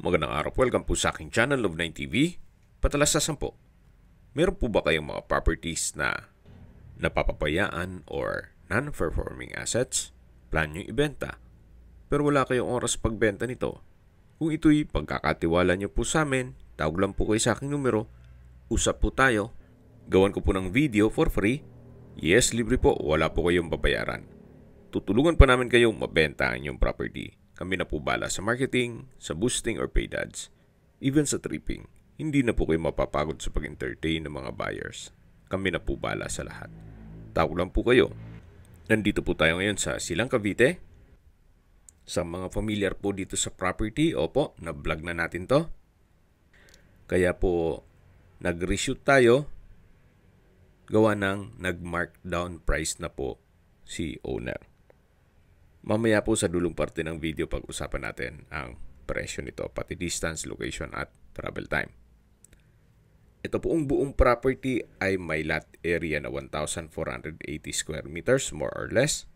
Magandang araw po. Welcome po sa aking channel, Love9 TV. Patalasasan po, meron po ba kayong mga properties na napapabayaan or non-performing assets? Plan nyo ibenta, pero wala kayong oras pagbenta nito. Kung ito'y pagkakatiwala nyo po sa amin, tawag lang po kayo sa aking numero, usap po tayo, gawan ko po ng video for free. Yes, libre po, wala po kayong babayaran. Tutulungan pa namin kayong mabenta ang inyong property. Kami na po bala sa marketing, sa boosting or paid ads, even sa tripping. Hindi na po kayo mapapagod sa pag-entertain ng mga buyers. Kami na po bala sa lahat. Tawag lang po kayo. Nandito po tayo ngayon sa Silang Cavite. Sa mga familiar po dito sa property, opo, na-vlog na natin to. Kaya po, nag-reshoot tayo. Gawa ng nag-markdown price na po si owner. Mamaya po sa dulong parte ng video pag-usapan natin ang presyo nito, pati distance, location at travel time. Ito po ang buong property ay may lot area na 1,480 square meters more or less.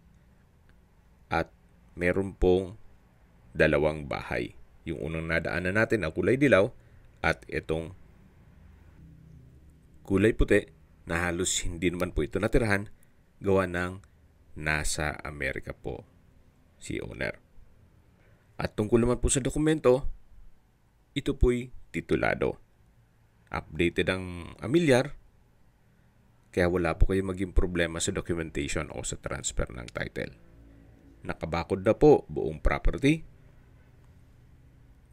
At meron pong dalawang bahay. Yung unang nadaanan natin ang kulay dilaw at itong kulay puti na halos hindi naman po ito natirahan, gawa ng nasa Amerika po si owner. At tungkol naman po sa dokumento, ito po'y titulado. Updated ang amilyar, kaya wala po kayo maging problema sa documentation o sa transfer ng title. Nakabakod na po buong property.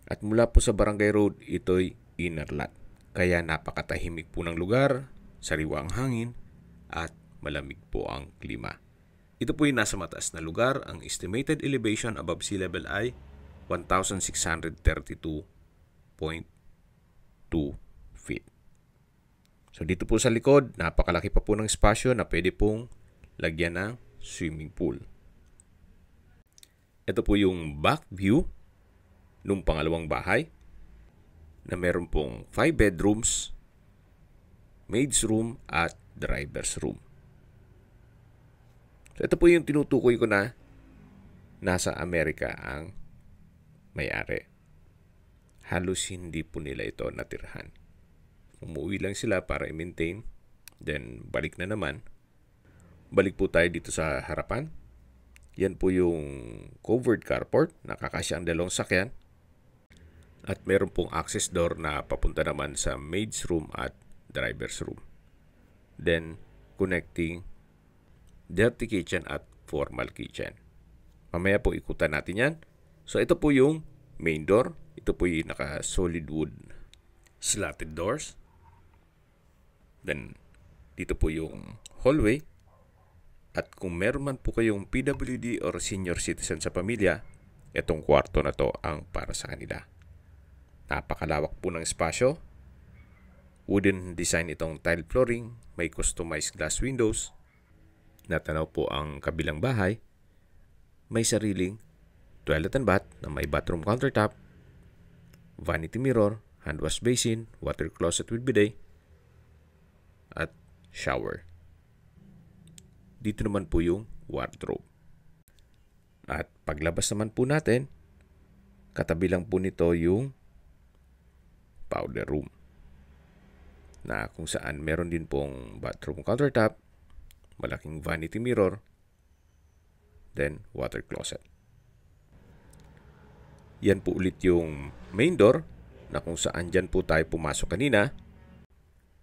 At mula po sa Barangay Road, ito'y inner lot. Kaya napakatahimik po ng lugar, sariwang hangin, at malamig po ang klima. Ito po ay nasa mataas na lugar. Ang estimated elevation above sea level ay 1,632.2 feet. So dito po sa likod, napakalaki pa po ng espasyo na pwede pong lagyan ng swimming pool. Ito po yung back view ng pangalawang bahay na meron pong 5 bedrooms, maid's room at driver's room. So ito po yung tinutukoy ko na nasa Amerika ang may-ari. Halos hindi po nila ito natirhan. Umuwi lang sila para i-maintain, then balik na naman. Balik po tayo dito sa harapan. Yan po yung covered carport, nakakasya ang dalawang sakyan. At meron pong access door na papunta naman sa maid's room at driver's room. Then connecting dirty kitchen at formal kitchen. Mamaya po ikutan natin yan. So ito po yung main door. Ito po yung naka solid wood slatted doors. Then dito po yung hallway. At kung meron man po kayong PWD or senior citizen sa pamilya, itong kwarto na to ang para sa kanila. Napakalawak po ng espasyo. Wooden design itong tile flooring. May customized glass windows. Natanaw po ang kabilang bahay. May sariling toilet and bath na may bathroom countertop, vanity mirror, hand wash basin, water closet with bidet, at shower. Dito naman po yung wardrobe. At paglabas naman po natin, katabi lang po nito yung powder room, na kung saan meron din pong bathroom countertop, malaking vanity mirror, then water closet. Yan po ulit yung main door na kung saan dyan po tayo pumasok kanina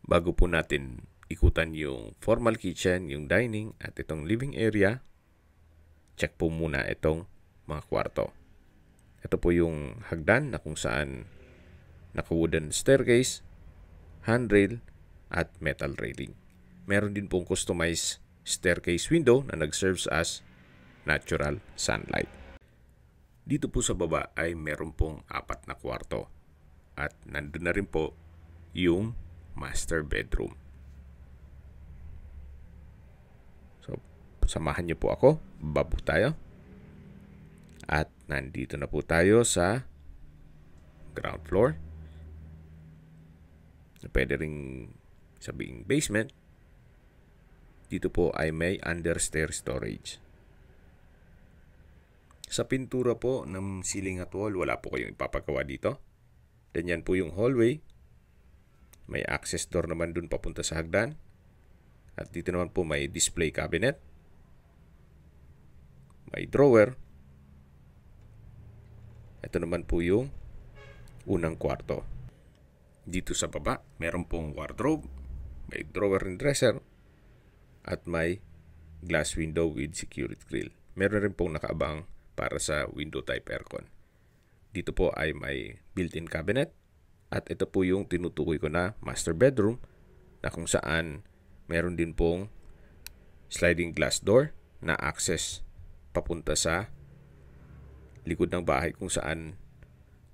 bago po natin ikutan yung formal kitchen, yung dining at itong living area. Check po muna itong mga kwarto. Ito po yung hagdan na kung saan naka-wooden staircase, handrail at metal railing. Meron din pong customized staircase window na nag-serves as natural sunlight. Dito po sa baba ay meron pong 4 na kwarto. At nandun na rin po yung master bedroom. So, samahan niyo po ako. Baba tayo. At nandito na po tayo sa ground floor. Pwede ring sabing basement. Dito po ay may understair storage. Sa pintura po ng ceiling at wall, wala po kayong ipapagawa dito. Then yan po yung hallway. May access door naman dun papunta sa hagdan. At dito naman po may display cabinet. May drawer. Ito naman po yung unang kwarto. Dito sa baba, meron pong wardrobe, may drawer and dresser, at may glass window with security grill. Meron rin pong nakaabang para sa window type aircon. Dito po ay may built-in cabinet, at ito po yung tinutukoy ko na master bedroom na kung saan meron din pong sliding glass door na access papunta sa likod ng bahay kung saan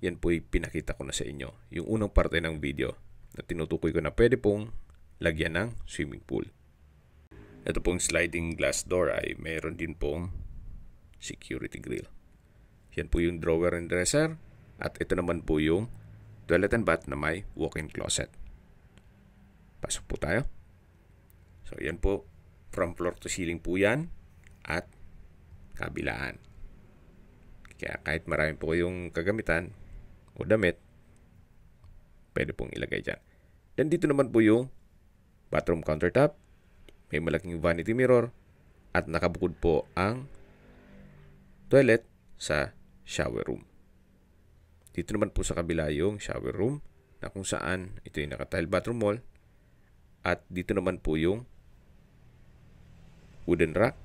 yan po'y pinakita ko na sa inyo. Yung unang parte ng video na tinutukoy ko na pwede pong lagyan ng swimming pool. Ito pong sliding glass door ay mayroon din pong security grill. Yan po yung drawer and dresser. At ito naman po yung toilet and bath na may walk-in closet. Pasok po tayo. So yan po, from floor to ceiling po yan. At kabilaan. Kaya kahit marami po yung kagamitan o damit, pwede pong ilagay dyan. Then dito naman po yung bathroom countertop. May malaking vanity mirror. At nakabukod po ang toilet sa shower room. Dito naman po sa kabila yung shower room na kung saan ito yung naka-tile bathroom wall. At dito naman po yung wooden rack.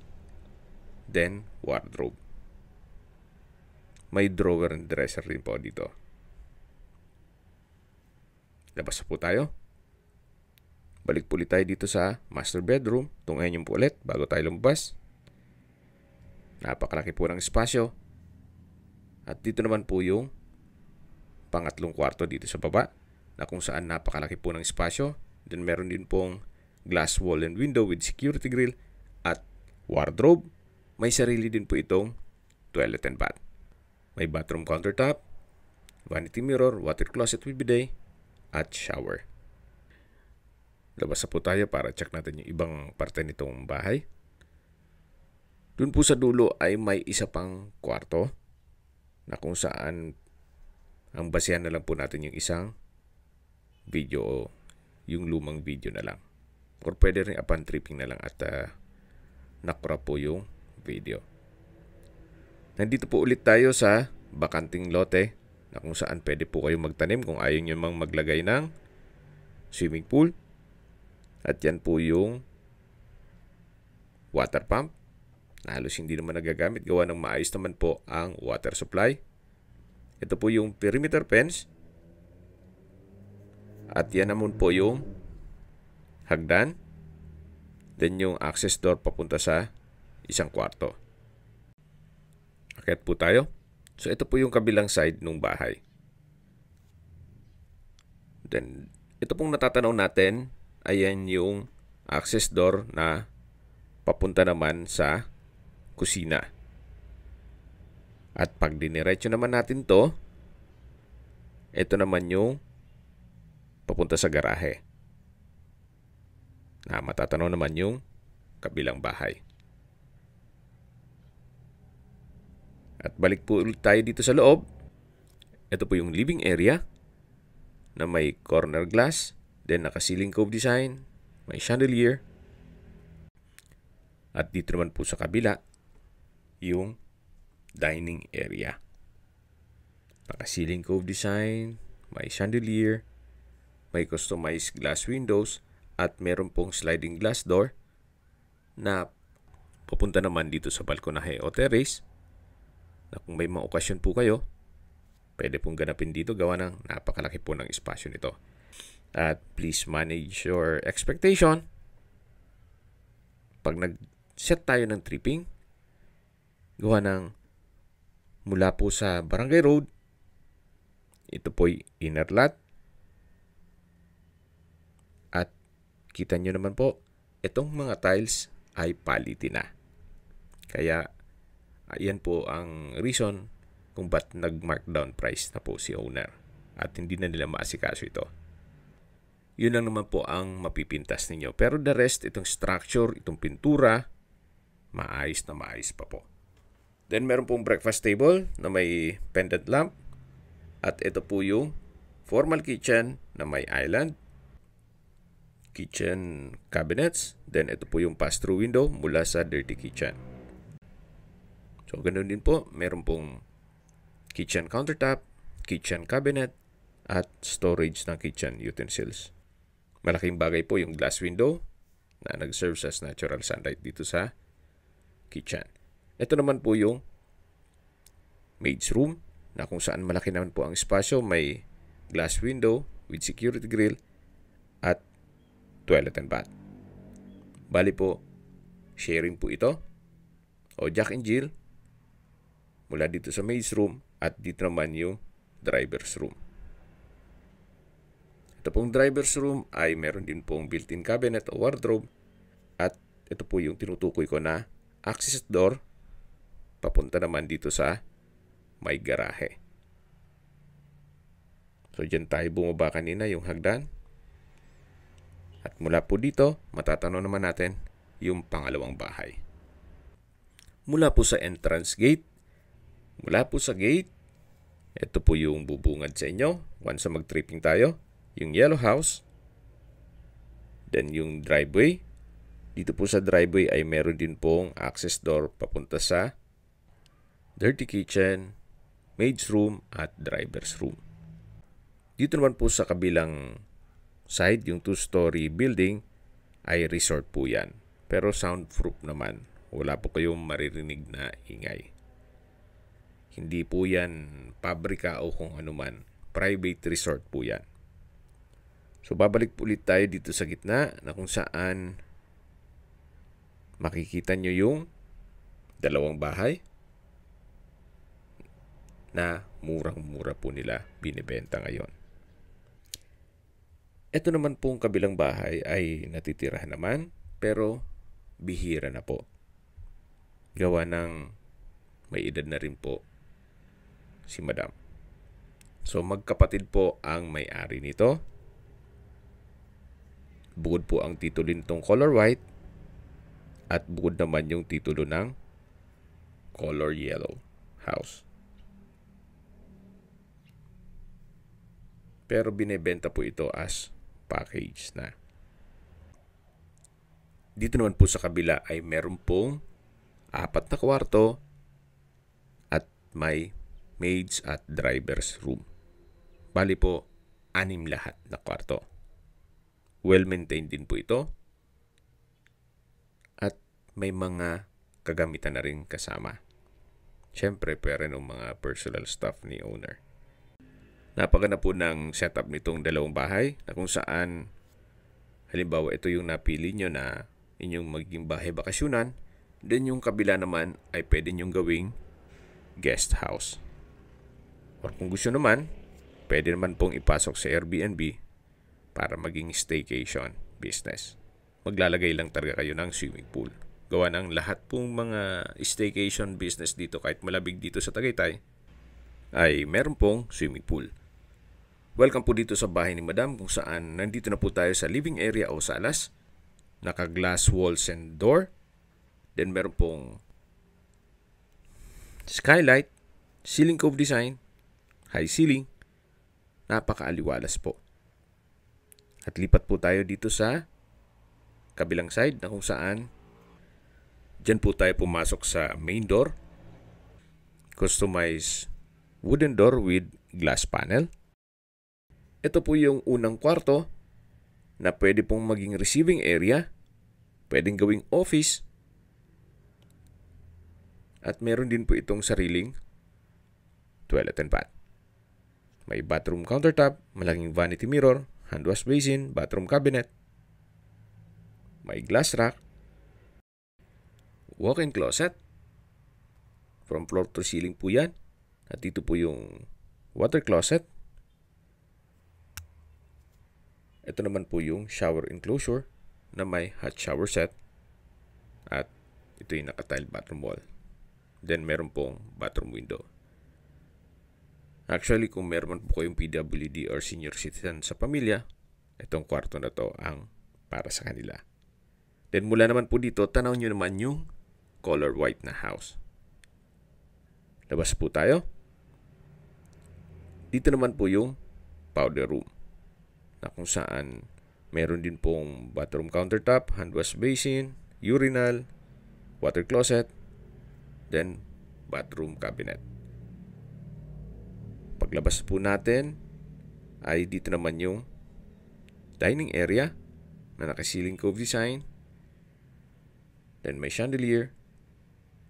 Then wardrobe. May drawer and dresser rin po dito. Labas po tayo. Balik po ulit tayo dito sa master bedroom. Tungayin po ulit bago tayo lumabas. Napakalaki po ng espasyo. At dito naman po yung pangatlong kwarto dito sa baba na kung saan napakalaki po ng espasyo. Then meron din pong glass wall and window with security grill at wardrobe. May sarili din po itong toilet and bath. May bathroom countertop, vanity mirror, water closet with bidet, at shower. Labas na po tayo para check natin yung ibang parte nitong bahay. Doon po sa dulo ay may isa pang kwarto na kung saan ang basehan na lang po natin yung isang video o yung lumang video na lang. Or pwede rin upon tripping na lang at nakrop po yung video. Nandito po ulit tayo sa bakanting lote na kung saan pwede po kayo magtanim kung ayaw nyo mang maglagay ng swimming pool. At yan po yung water pump na halos hindi naman nagagamit. Gawa ng maayos naman po ang water supply. Ito po yung perimeter fence. At yan naman po yung hagdan. Then yung access door papunta sa isang kwarto. Akyat po tayo. So ito po yung kabilang side ng bahay. Then ito pong natatanaw natin, ayan yung access door na papunta naman sa kusina. At pag diniretso naman natin to, ito naman yung papunta sa garahe. Na matatanaw naman yung kabilang bahay. At balik po ulit tayo dito sa loob. Ito po yung living area na may corner glass, then naka-ceiling cove design, may chandelier. At dito naman po sa kabila, yung dining area. Naka-ceiling cove design, may chandelier, may customized glass windows, at meron pong sliding glass door na papunta naman dito sa balkonahe o terrace na kung may mga okasyon po kayo, pwede pong ganapin dito gawa ng napakalaki po ng espasyo nito. At please manage your expectation. Pag nag-set tayo ng tripping, gawa ng mula po sa Barangay Road, ito po'y inner lot. At kita nyo naman po, itong mga tiles ay palitin na. Kaya, ayan po ang reason kung ba't nag-markdown price na po si owner. At hindi na nila maasikaso ito. Yun lang naman po ang mapipintas ninyo. Pero the rest, itong structure, itong pintura, maayos na maayos pa po. Then meron pong breakfast table na may pendant lamp. At ito po yung formal kitchen na may island, kitchen cabinets, then ito po yung pass-through window mula sa dirty kitchen. So, ganoon din po, meron pong kitchen countertop, kitchen cabinet, at storage ng kitchen utensils. Malaking bagay po yung glass window na nag-serves as natural sunlight dito sa kitchen. Ito naman po yung maid's room na kung saan malaki naman po ang espasyo. May glass window with security grill at toilet and bath. Bali po, sharing po ito o Jack and Jill mula dito sa maid's room at dito naman yung driver's room. Ito pong driver's room ay meron din pong built-in cabinet o wardrobe at ito po yung tinutukoy ko na access door papunta naman dito sa may garahe. So dyan tayo bumaba kanina yung hagdan. At mula po dito, matatanaw naman natin yung pangalawang bahay. Mula po sa entrance gate, mula po sa gate, ito po yung bubungad sa inyo once mag-tripping tayo. Yung yellow house, then yung driveway. Dito po sa driveway ay meron din pong access door papunta sa dirty kitchen, maid's room at driver's room. Dito naman po sa kabilang side, yung 2-story building ay resort po yan. Pero soundproof naman. Wala po kayong maririnig na ingay. Hindi po yan pabrika o kung ano man. Private resort po yan. So, babalik po ulit tayo dito sa gitna na kung saan makikita nyo yung dalawang bahay na murang-mura po nila binibenta ngayon. Ito naman pong kabilang bahay ay natitirahan naman pero bihira na po. Gawa ng may edad na rin po si Madam. So, magkapatid po ang may-ari nito. Bukod po ang titulo nitong color white at bukod naman yung titulo ng color yellow house. Pero binebenta po ito as package na. Dito naman po sa kabila ay meron pong 4 na kwarto at may maids at driver's room. Bali po, 6 lahat na kwarto. Well-maintained din po ito. At may mga kagamitan na rin kasama. Siyempre, pwera ng mga personal stuff ni owner. Napaganda po ng setup nitong dalawang bahay na kung saan halimbawa ito yung napili nyo na inyong magiging bahay bakasyunan. Then yung kabila naman ay pwede nyong gawing guest house. Or kung gusto naman, pwede naman pong ipasok sa Airbnb para maging staycation business. Maglalagay lang talaga kayo ng swimming pool. Gawa ng lahat pong mga staycation business dito kahit malabig dito sa Tagaytay ay meron pong swimming pool. Welcome po dito sa bahay ni Madam kung saan nandito na po tayo sa living area o salas. Naka-glass walls and door. Then meron pong skylight, ceiling cove design, high ceiling. Napaka-aliwalas po. At lipat po tayo dito sa kabilang side na kung saan dyan po tayo pumasok sa main door. Customized wooden door with glass panel. Ito po yung unang kwarto na pwede pong maging receiving area, pwedeng gawing office, at meron din po itong sariling toilet and bath. May bathroom countertop, malaking vanity mirror, hand wash basin, bathroom cabinet, may glass rack, walk-in closet, from floor to ceiling po yan. At dito po yung water closet. Ito naman po yung shower enclosure na may hot shower set. At ito yung naka-tile bathroom wall. Then meron pong bathroom window. Actually, kung meron po kayong PWD or senior citizen sa pamilya, itong kwarto na to ang para sa kanila. Then mula naman po dito, tanaw nyo naman yung color white na house. Labas po tayo. Dito naman po yung powder room na kung saan meron din pong bathroom countertop, hand wash basin, urinal, water closet, then bathroom cabinet. Paglabas po natin ay dito naman yung dining area na naka-ceiling cove design. Then may chandelier.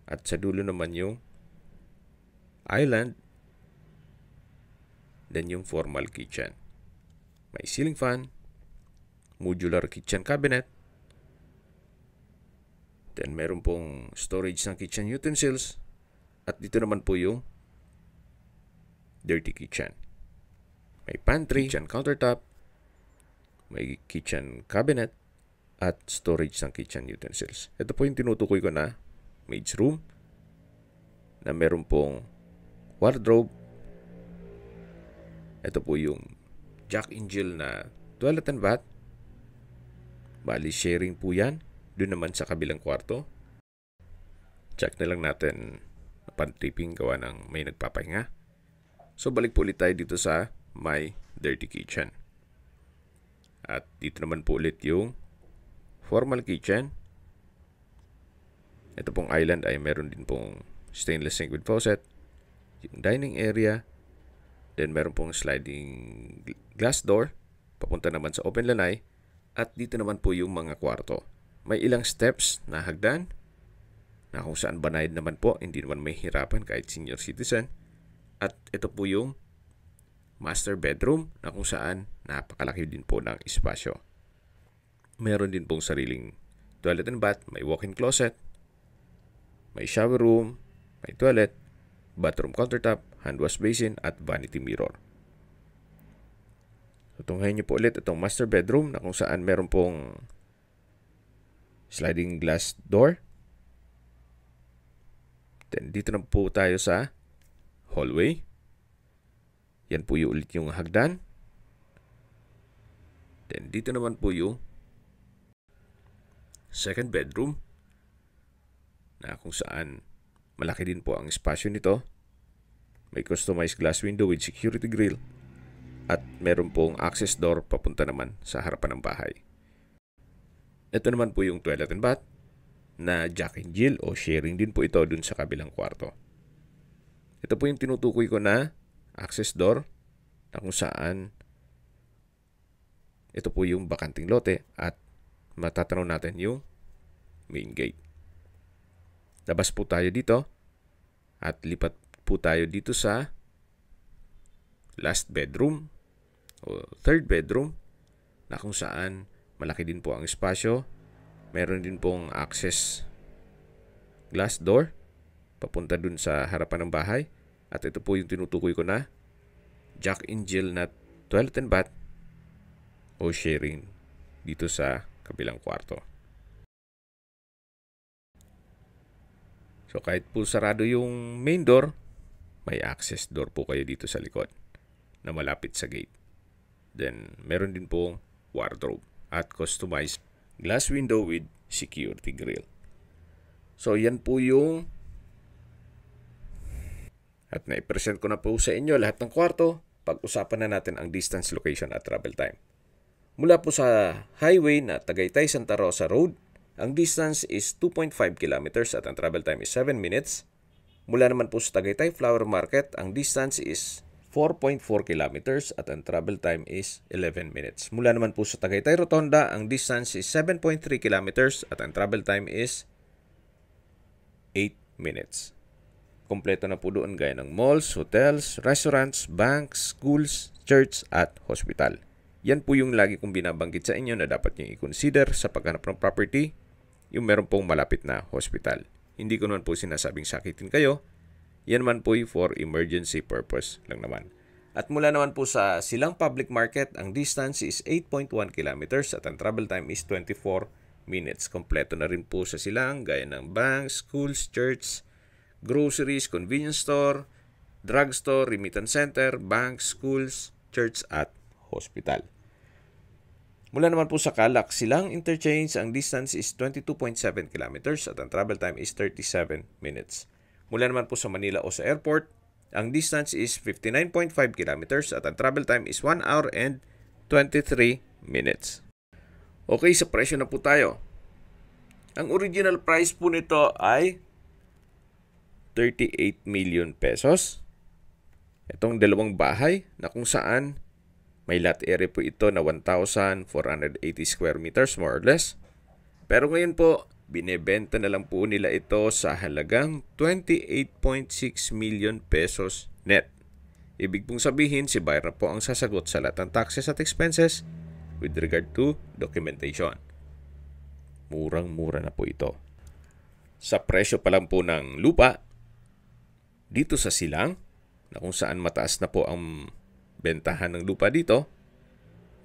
At sa dulo naman yung island. Then yung formal kitchen. May ceiling fan. Modular kitchen cabinet. Then meron pong storage ng kitchen utensils. At dito naman po yung dirty kitchen. May pantry, kitchen countertop, may kitchen cabinet, at storage ng kitchen utensils. Ito po yung tinutukoy ko na maid's room na meron pong wardrobe. Ito po yung Jack and Jill na toilet and bath. Bali, sharing po yan. Doon naman sa kabilang kwarto. Check na lang natin na pan-tripping gawa ng may nagpapahinga. So, balik po ulit tayo dito sa my dirty kitchen. At dito naman po ulit yung formal kitchen. Ito pong island ay meron din pong stainless sink with faucet. Yung dining area. Then meron pong sliding glass door. Papunta naman sa open lanay. At dito naman po yung mga kwarto. May ilang steps na hagdan. Na kung saan banayad naman po. Hindi naman may hirapan kahit senior citizen. At ito po yung master bedroom na kung saan napakalaki din po ng espasyo. Meron din pong sariling toilet and bath. May walk-in closet. May shower room, may toilet, bathroom countertop, hand wash basin, at vanity mirror. So, tunghayin niyo po ulit itong master bedroom na kung saan meron pong sliding glass door. Then, dito na po tayo sa hallway. Yan po yung ulit yung hagdan. Then, dito naman po yung second bedroom na kung saan malaki din po ang espasyo nito. May customized glass window with security grill at meron pong access door papunta naman sa harapan ng bahay. Ito naman po yung toilet and bath na Jack and Jill o sharing din po ito dun sa kabilang kwarto. Ito po yung tinutukoy ko na access door na kung saan ito po yung bakanting lote at matatanaw natin yung main gate. Labas po tayo dito at lipat po tayo dito sa last bedroom o third bedroom na kung saan malaki din po ang espasyo. Meron din pong access glass door papunta dun sa harapan ng bahay. At ito po yung tinutukoy ko na Jack and Jill na toilet and bath o sharing dito sa kabilang kwarto. So kahit po sarado yung main door, may access door po kayo dito sa likod na malapit sa gate. Then meron din pong wardrobe at customized glass window with security grill. So yan po yung at na-present ko na po sa inyo lahat ng kwarto. Pag-usapan na natin ang distance, location at travel time. Mula po sa highway na Tagaytay Santa Rosa Road, ang distance is 2.5 kilometers at ang travel time is 7 minutes. Mula naman po sa Tagaytay Flower Market, ang distance is 4.4 kilometers at ang travel time is 11 minutes. Mula naman po sa Tagaytay Rotonda, ang distance is 7.3 kilometers at ang travel time is 8 minutes. Kompleto na po doon gaya ng malls, hotels, restaurants, banks, schools, church at hospital. Yan po yung lagi kong binabanggit sa inyo na dapat nyo i-consider sa paghanap ng property, yung meron pong malapit na hospital. Hindi ko naman po sinasabing sakitin kayo. Yan man po for emergency purpose lang naman. At mula naman po sa Silang Public Market, ang distance is 8.1 kilometers at ang travel time is 24 minutes. Kompleto na rin po sa Silang gaya ng banks, schools, church, groceries, convenience store, drugstore, remittance center, banks, schools, church at hospital. Mula naman po sa Calac, Silang Interchange, ang distance is 22.7 kilometers at ang travel time is 37 minutes. Mula naman po sa Manila o sa airport, Ang distance is 59.5 kilometers at ang travel time is 1 hour and 23 minutes. Okay, sa presyo na po tayo. Ang original price po nito ay 38 million pesos. Itong dalawang bahay na kung saan may lot area po ito na 1,480 square meters more or less. Pero ngayon po, binebenta na lang po nila ito sa halagang 28.6 million pesos net. Ibig pong sabihin, si buyer na po ang sasagot sa lahat ng taxes at expenses with regard to documentation. Murang-mura na po ito. Sa presyo pa lang po ng lupa, dito sa Silang, na kung saan mataas na po ang bentahan ng lupa dito,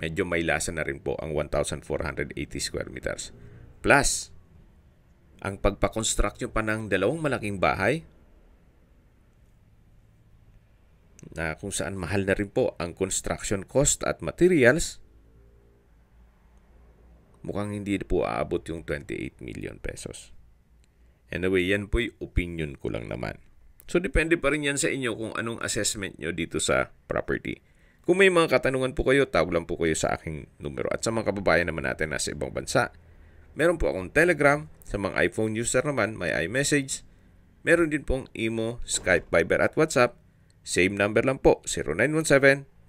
medyo may lasa na rin po ang 1,480 square meters. Plus, ang pagpakonstruct nyo pa ng dalawang malaking bahay, na kung saan mahal na rin po ang construction cost at materials, mukhang hindi po aabot yung 28 million pesos. Anyway, yan po yung opinion ko lang naman. So, depende pa rin yan sa inyo kung anong assessment nyo dito sa property. Kung may mga katanungan po kayo, tawag lang po kayo sa aking numero. At sa mga kababayan naman natin nasa ibang bansa, meron po akong Telegram. Sa mga iPhone user naman, may iMessage. Meron din pong Imo, Skype, Viber at WhatsApp. Same number lang po,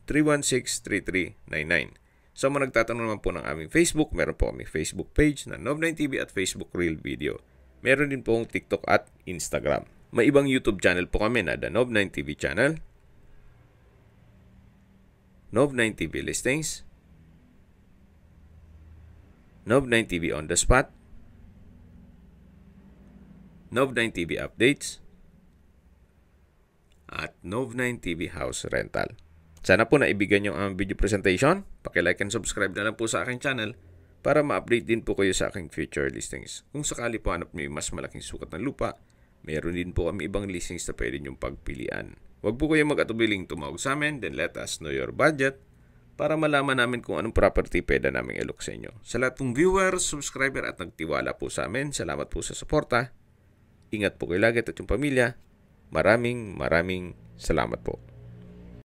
0917-316-3399. Sa mga nagtatanong naman po ng aming Facebook, meron po kami Facebook page na Nov9TV at Facebook Real Video. Meron din pong TikTok at Instagram. May ibang YouTube channel po kami na The Nov9TV channel, Nov9TV Listings, Nov9TV On The Spot, Nov9TV Updates, at Nov9TV House Rental. Sana po naibigan nyo ang video presentation. Paki-like and subscribe na lang po sa aking channel para ma-update din po kayo sa aking future listings. Kung sakali po hanap nyo yung mas malaking sukat ng lupa, meron din po kami ibang listings na pwede nyong pagpilian. Huwag po kayo mag-atubiling tumawag sa amin, then let us know your budget para malaman namin kung anong property pwede naming ilok sa inyo. Sa lahat pong viewers, subscriber at nagtiwala po sa amin, salamat po sa suporta. Ingat po kayo lagi at yung pamilya. Maraming salamat po.